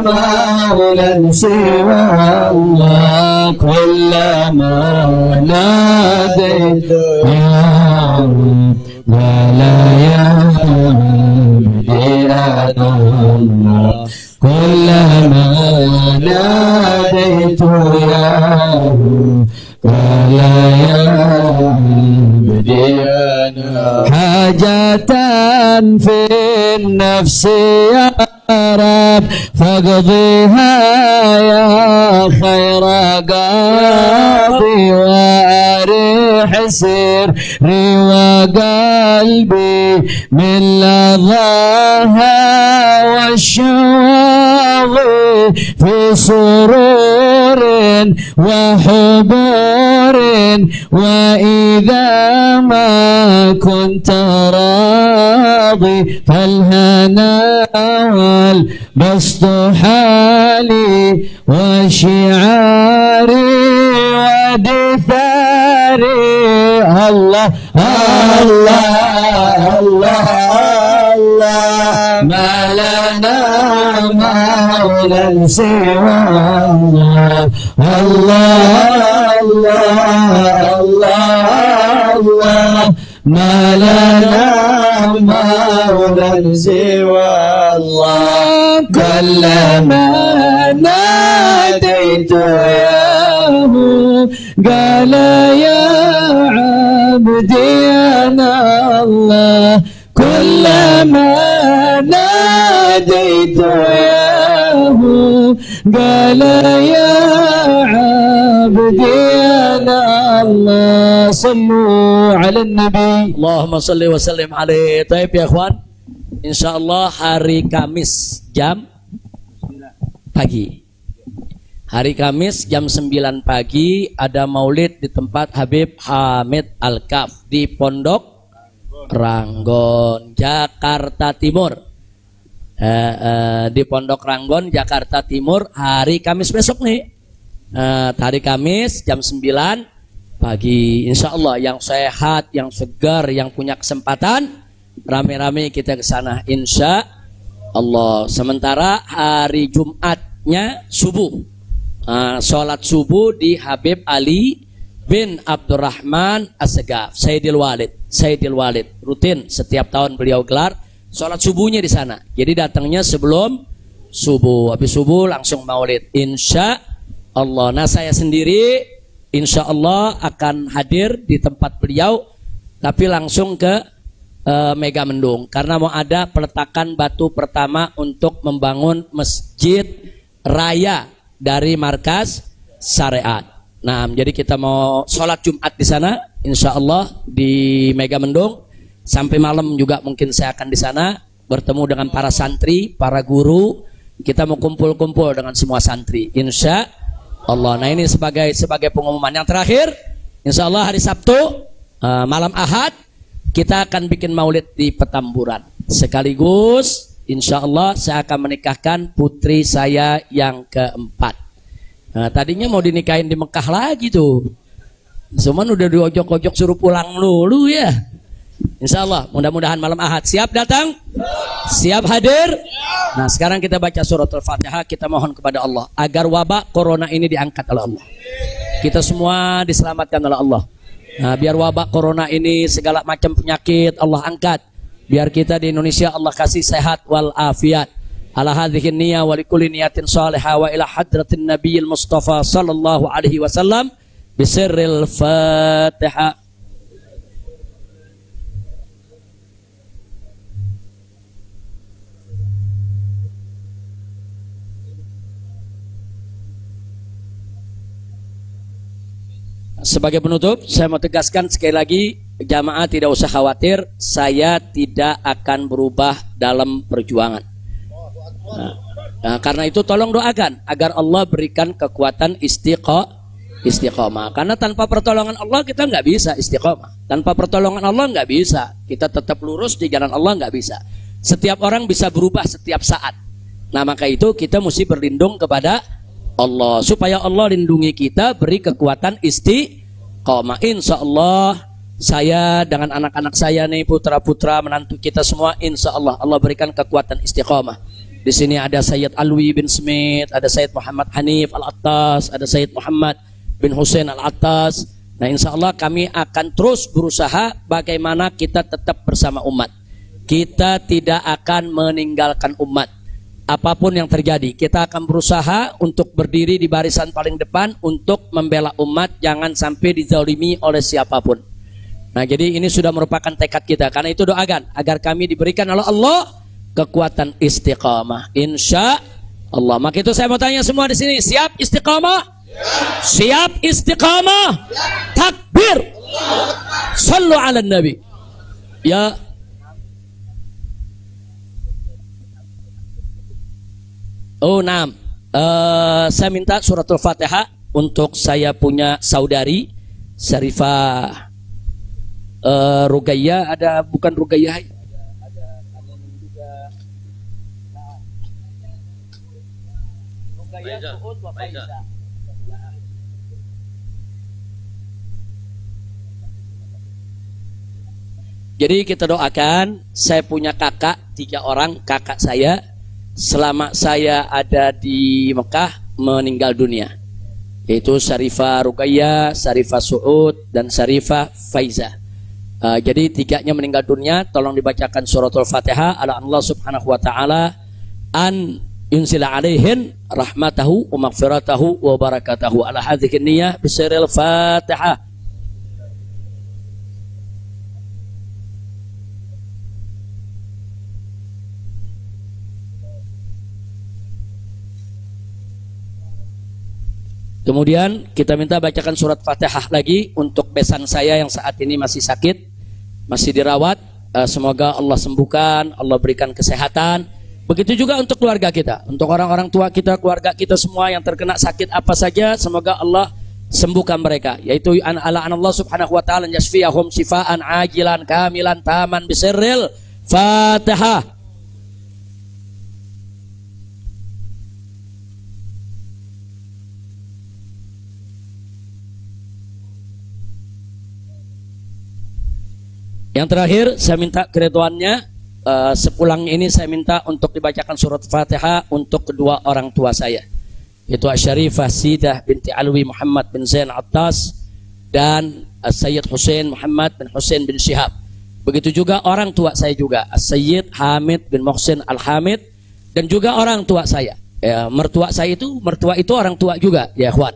مولا سوى الله كلما ناديت يا رب ولا يهدي الله كلما ناديت يا رب ولا يهدي حاجة في النفس يا رب فاقضيها يا خير قاضي واريح سري وقلبي من لظاها والشواظي في سرور وحبور وإذا ما كنت راضي فالهنا والبسط حالي وشعاري ودثاري الله الله الله الله ما لنا مولا سوى الله الله الله الله ما لنا مولا سوى الله كلما ناديت ياه قال يا عبدي أنا الله كلما ناديت ياه قال يا عبدي أنا الله صلوا على النبي Allahumma salli wa sallim alaihi. Taib ya ikhwan, insyaallah hari Kamis jam pagi. Hari Kamis jam 9 pagi ada maulid di tempat Habib Hamid Al-Kaf di Pondok Ranggon, Jakarta Timur. Di Pondok Ranggon, Jakarta Timur, hari Kamis besok nih. Hari Kamis jam 9 pagi, insya Allah yang sehat, yang segar, yang punya kesempatan rame-rame kita ke sana insya Allah. Sementara hari Jumatnya subuh, sholat subuh di Habib Ali bin Abdurrahman As-Segaf, Sayyidil Walid rutin setiap tahun beliau gelar sholat subuhnya di sana. Jadi datangnya sebelum subuh, habis subuh langsung maulid insya Allah. Nah saya sendiri insya Allah akan hadir di tempat beliau, tapi langsung ke Mega Mendung karena mau ada peletakan batu pertama untuk membangun masjid raya dari markas syariat. Nah, jadi kita mau sholat Jumat di sana, insya Allah di Mega Mendung sampai malam juga mungkin saya akan di sana bertemu dengan para santri, para guru. Kita mau kumpul-kumpul dengan semua santri, insya Allah. Nah ini sebagai pengumuman yang terakhir, insya Allah hari Sabtu malam Ahad kita akan bikin maulid di Petamburan. Sekaligus insya Allah saya akan menikahkan putri saya yang keempat. Nah, tadinya mau dinikahin di Mekah lagi tuh, cuman udah diojok-ojok suruh pulang dulu ya. Insya Allah mudah-mudahan malam Ahad. Siap datang? Siap hadir? Nah sekarang kita baca surat Al-Fatihah. Kita mohon kepada Allah agar wabak corona ini diangkat oleh Allah. Kita semua diselamatkan oleh Allah. Nah, biar wabak corona ini segala macam penyakit Allah angkat. Biar kita di Indonesia Allah kasih sehat wal afiat. Ala hadhihi niyya wa likulli niyatin salihah wa ila hadratin nabiyil mustafa sallallahu alaihi wasallam bisirril Fatihah. Sebagai penutup, saya mau tegaskan sekali lagi, jamaah tidak usah khawatir, saya tidak akan berubah dalam perjuangan. Nah, karena itu tolong doakan agar Allah berikan kekuatan istiqomah. Karena tanpa pertolongan Allah kita nggak bisa istiqomah. Tanpa pertolongan Allah nggak bisa. Kita tetap lurus di jalan Allah nggak bisa. Setiap orang bisa berubah setiap saat. Nah maka itu kita mesti berlindung kepada Allah supaya Allah lindungi kita, beri kekuatan istiqomah. istiqamah. Insya Allah saya dengan anak-anak saya nih, putra-putra menantu kita semua, insya Allah Allah berikan kekuatan istiqamah. Di sini ada Sayyid Alwi bin Smith, ada Sayyid Muhammad Hanif Al-Attas, ada Sayyid Muhammad bin Hussein Al-Attas. Nah insya Allah kami akan terus berusaha bagaimana kita tetap bersama umat. Kita tidak akan meninggalkan umat. Apapun yang terjadi, kita akan berusaha untuk berdiri di barisan paling depan untuk membela umat, jangan sampai dizalimi oleh siapapun. Nah jadi ini sudah merupakan tekad kita. Karena itu doakan agar kami diberikan oleh Allah kekuatan istiqamah, insya Allah. Maka itu saya mau tanya semua di sini, siap istiqamah? Siap istiqamah? Takbir! Sallu ala Nabi. Ya. Oh, nah, saya minta suratul Fatihah untuk saya punya saudari Syarifah Rugayyah, ada bukan Rugayyah, ada juga Rugayyah Suud wa Faiza. Jadi kita doakan, saya punya kakak 3 orang, kakak saya selama saya ada di Mekah meninggal dunia, yaitu Syarifah Rugayyah, Syarifah Suud, dan Syarifah Faiza. Jadi 3-nya meninggal dunia. Tolong dibacakan suratul Fatihah ala Allah subhanahu wa ta'ala an yunsila alaihin rahmatahu wa maghfiratahu wa barakatahu ala hadhihi niyah bisiril Fatihah. Kemudian kita minta bacakan surat Fatihah lagi untuk besan saya yang saat ini masih sakit, masih dirawat. Semoga Allah sembuhkan, Allah berikan kesehatan. Begitu juga untuk keluarga kita, untuk orang-orang tua kita, keluarga kita semua yang terkena sakit apa saja, semoga Allah sembuhkan mereka. Yaitu ala Allah subhanahu wa ta'ala yasfiyahum shifaan ajilan kamilan taman bisirril Fatihah. Yang terakhir saya minta keridhaannya, sepulang ini saya minta untuk dibacakan surat Fatihah untuk kedua orang tua saya, yaitu Syarifah Sidah binti Alwi Muhammad bin Zain Attas dan Sayyid Hussein Muhammad bin Hussein bin Syihab. Begitu juga orang tua saya juga, Sayyid Hamid bin Muhsin Al-Hamid, dan juga orang tua saya. Mertua saya itu, mertua itu orang tua juga ya ikhwan,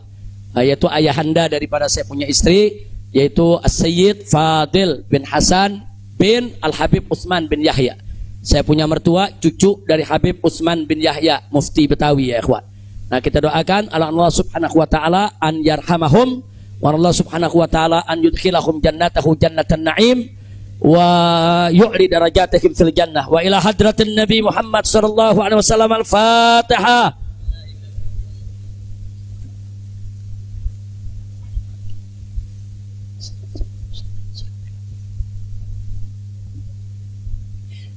yaitu ayahanda daripada saya punya istri, yaitu Sayyid Fadil bin Hasan bin Al-Habib Utsman bin Yahya. Saya punya mertua cucu dari Habib Utsman bin Yahya, mufti Betawi ya ikhwan. Nah kita doakan Allah subhanahu wa ta'ala an yarhamahum, wa Allah subhanahu wa ta'ala an yudkhilahum jannatahu jannatan na'im, wa yu'li darajatihim fil jannah. Wa ila hadratin Nabi Muhammad sallallahu alaihi wasallam. Al-Fatihah.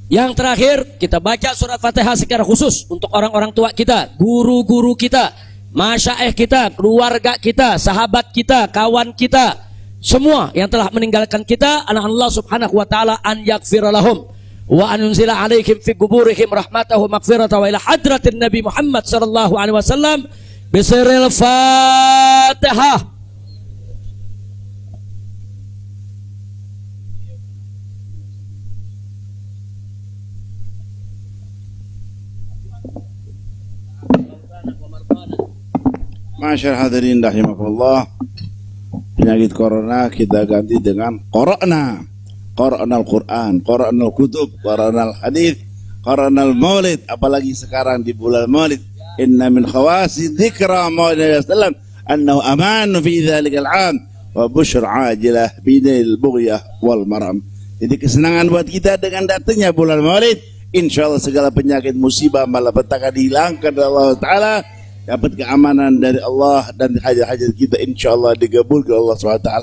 Yang terakhir kita baca surat Fatihah secara khusus untuk orang-orang tua kita, guru-guru kita, masyaikh kita, keluarga kita, sahabat kita, kawan kita, semua yang telah meninggalkan kita. Allah subhanahu wa ta'ala an yaghfira lahum wa an yunzila alaihim fi quburihim rahmatahu maghfiratahu wa ila hadratin Nabi Muhammad sallallahu alaihi wasallam bisiril Fatihah. Masyaallah hadirin rahimakumullah. Penyakit corona kita ganti dengan qara'na. Qara'na al-Quran, qara'na al-kutub, qara'na al-hadith, qara'na al-maulid. Apalagi sekarang di bulan maulid, inna min khawasi dzikra maulid sallam annahu aman fi dzalika al-'am wa busyra ajilah bidil bughyah wal maram. Jadi kesenangan buat kita dengan datangnya bulan maulid. Insyaallah segala penyakit musibah malapetaka dihilangkan oleh Allah Ta'ala, dapat keamanan dari Allah, dan hajat-hajat kita insyaallah dikabulkan Allah SWT.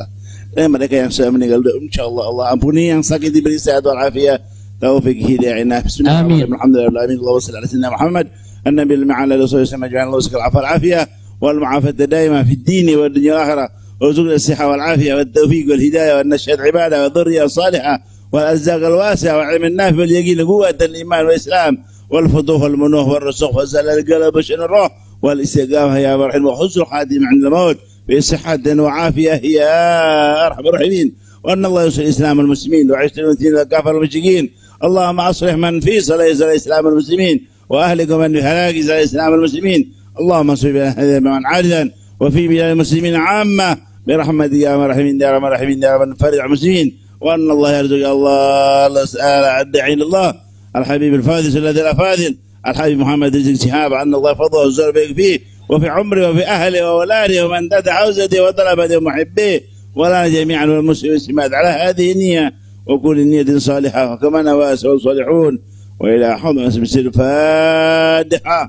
Dan mereka yang sudah meninggal insyaallah Allah ampuni, yang sakit diberi sehat wal afiat, taufik hidayah. Bismillahirrahmanirrahim. Alhamdulillahirabbil alamin. Allahumma shalli ala sayyidina Muhammad an-nabiyil ma'ala rasulullah sallallahu alaihi wasallam wal afiyah wal mu'afata daima fid din wad dunya wal akhirah. وارزقنا الصحة والعافية والتوفيق والهداية وأن نشهد عبادة والذرية الصالحة والأرزاق الواسعة والعلم النافع واليقين قوة الإيمان والإسلام والفتوح والمنوح والرسوخ والزلال القلب وشأن الروح والاستقامة يا مرحم وحسن الخاتم عند الموت في صحة وعافية يا أرحم الراحمين. وأن الله يصلح الإسلام المسلمين وعيش المسلمين الكافر المشركين. اللهم أصلح من في صلاة الإسلام المسلمين وأهلك من في هلاك صلاة الإسلام المسلمين. اللهم انصر بنا من عادلا وفي بلاد المسلمين عامة برحمتك يا مرحمين يا رب الراحمين يا رب فرج المسلمين. وأن الله يرزق الله سأل الداعي إلى الله الحبيب الفاضل الذي لا فاضل الحبيب محمد رزق شهاب أن الله فضله والزر بك فيه وفي عمره وفي أهله وأولاده ومن دد عوزته وطلبته ومحبيه ولا جميعا والمسلمين والمسلمات على هذه النية وكل نية صالحة وكما نوى الصالحون وإلى حضن اسم السر الفاتحة.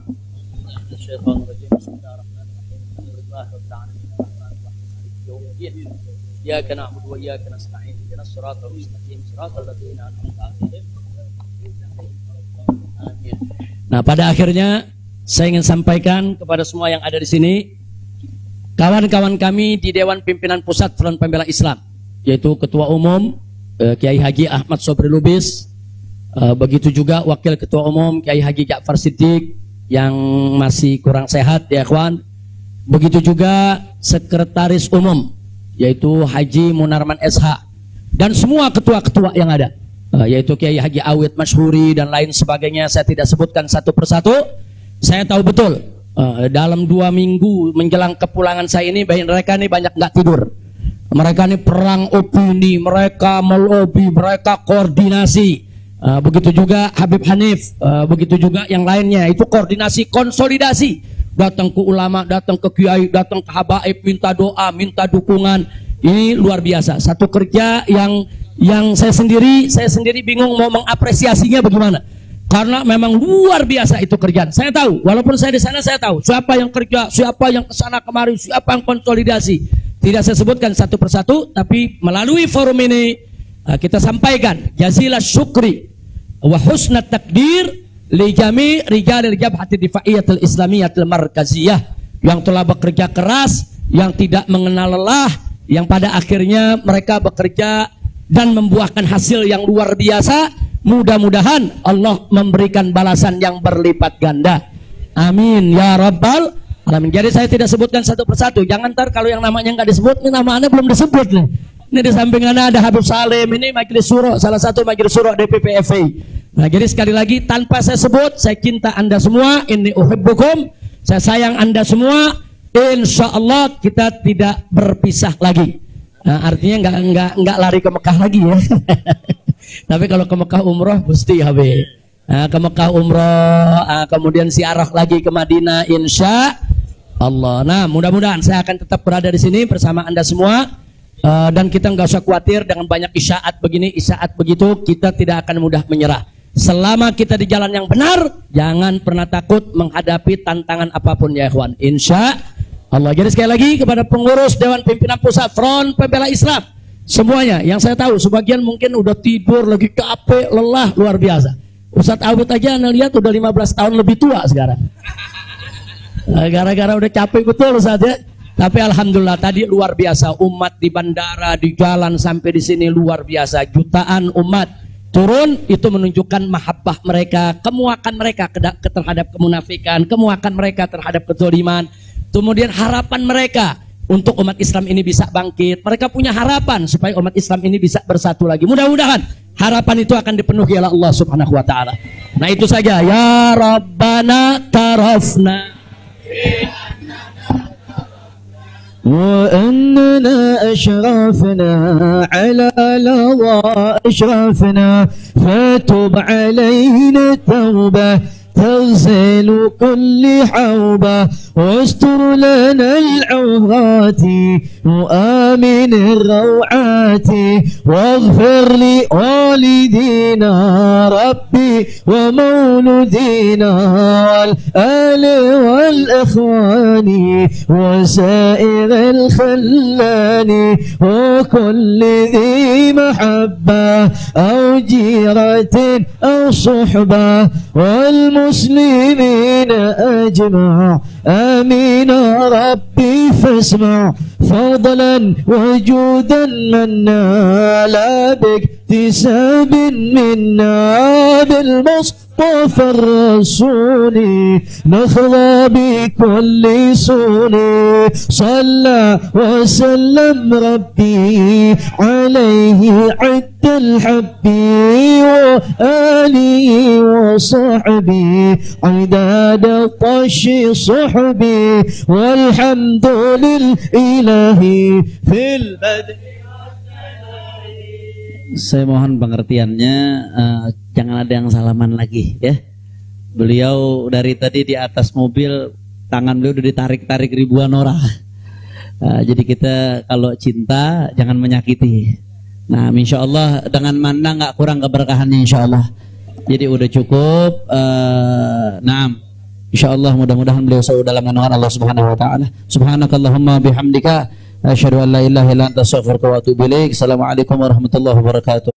الشيطان الرجيم بسم الله الرحمن الرحيم الحمد لله رب العالمين الرحمن الرحيم مالك يوم الدين إياك نعبد وإياك نستعين اهدنا الصراط المستقيم صراط الذين أنعمت عليهم. Nah, pada akhirnya saya ingin sampaikan kepada semua yang ada di sini, kawan-kawan kami di Dewan Pimpinan Pusat Front Pembela Islam, yaitu Ketua Umum Kiai Haji Ahmad Sobri Lubis, begitu juga Wakil Ketua Umum Kiai Haji Ja'far Siddiq yang masih kurang sehat ya ikhwan, begitu juga Sekretaris Umum yaitu Haji Munarman SH dan semua ketua-ketua yang ada, yaitu Kiai Haji Awid Masyhuri dan lain sebagainya. Saya tidak sebutkan satu persatu. Saya tahu betul dalam 2 minggu menjelang kepulangan saya ini mereka ini banyak nggak tidur. Mereka ini perang opini, mereka melobi, mereka koordinasi. Begitu juga Habib Hanif, begitu juga yang lainnya. Itu koordinasi, konsolidasi. Datang ke ulama, datang ke kiai, datang ke habaib, minta doa, minta dukungan. Ini luar biasa. Satu kerja yang saya sendiri bingung mau mengapresiasinya bagaimana. Karena memang luar biasa itu kerjaan. Saya tahu, walaupun saya di sana saya tahu siapa yang kerja, siapa yang kesana kemari, siapa yang konsolidasi. Tidak saya sebutkan satu persatu, tapi melalui forum ini kita sampaikan jazilah syukri wa husna takdir li jami' rijalil jabhati difaiyatil islamiyatil markaziyah yang telah bekerja keras, yang tidak mengenal lelah, yang pada akhirnya mereka bekerja dan membuahkan hasil yang luar biasa. Mudah-mudahan Allah memberikan balasan yang berlipat ganda. Amin ya rabbal alamin. Jadi saya tidak sebutkan satu persatu. Jangan ntar kalau yang namanya nggak disebut, ini nama anda belum disebut nih. Ini di samping anda ada Habib Salim, ini majelis syuro, salah satu majelis syuro DPP FI. Nah jadi sekali lagi tanpa saya sebut, saya cinta anda semua. Inni uhibbukum, saya sayang anda semua. Insya Allah kita tidak berpisah lagi. Nah, artinya nggak lari ke Mekah lagi ya. Tapi kalau ke Mekah umroh mesti Habib. Nah, ke Mekah umroh, kemudian ziarah lagi ke Madinah insya Allah. Nah mudah-mudahan saya akan tetap berada di sini bersama anda semua. Dan kita nggak usah khawatir dengan banyak isyaat begini, isyaat begitu, kita tidak akan mudah menyerah. Selama kita di jalan yang benar, jangan pernah takut menghadapi tantangan apapun ya ikhwan. Insya Allah. Jadi sekali lagi kepada pengurus Dewan Pimpinan Pusat Front Pembela Islam, semuanya yang saya tahu, sebagian mungkin udah tidur, lagi capek, lelah, luar biasa. Ustadz Awid aja anda lihat udah 15 tahun lebih tua sekarang. Gara-gara udah capek betul Ustadz ya. Tapi alhamdulillah tadi luar biasa, umat di bandara, di jalan sampai di sini luar biasa. Jutaan umat turun, itu menunjukkan mahabbah mereka, kemuakan mereka terhadap kemunafikan, kemuakan mereka terhadap kezaliman. Kemudian harapan mereka untuk umat Islam ini bisa bangkit. Mereka punya harapan supaya umat Islam ini bisa bersatu lagi. Mudah-mudahan harapan itu akan dipenuhi oleh Allah Subhanahu wa taala. Nah, itu saja. Ya Rabbana tarafna وأننا أشرفنا على لظى أشرفنا فتب علينا توبة تغسل كل حوبة واستر لنا العورات وآمن الروعات واغفر لوالدينا ربي ومولدينا والآل والإخوان وسائر الخلان وكل ذي محبة أو جيرة أو صحبة والمؤمنين والمسلمين أجمع آمين ربي فاسمع فضلا وجودا منا لا باكتساب منا بالمصطفى الرسول نخضى بكل سوني صلى وسلم ربي عليه عد الحبي وآله وصحبه عداد طش صحبي والحمد لله في البدء. Saya mohon pengertiannya, jangan ada yang salaman lagi ya. Beliau dari tadi di atas mobil, tangan beliau udah ditarik-tarik ribuan orang. Jadi kita kalau cinta jangan menyakiti. Nah, insya Allah dengan mana nggak kurang keberkahannya insya Allah. Jadi udah cukup. Naam, insya Allah mudah-mudahan beliau selalu dalam naungan Allah Subhanahu Wa Taala. Subhanakallahumma bihamdika. Asyhadu an la ilaha illa anta astaghfiruka wa atubu ilaik. Assalamualaikum warahmatullahi wabarakatuh.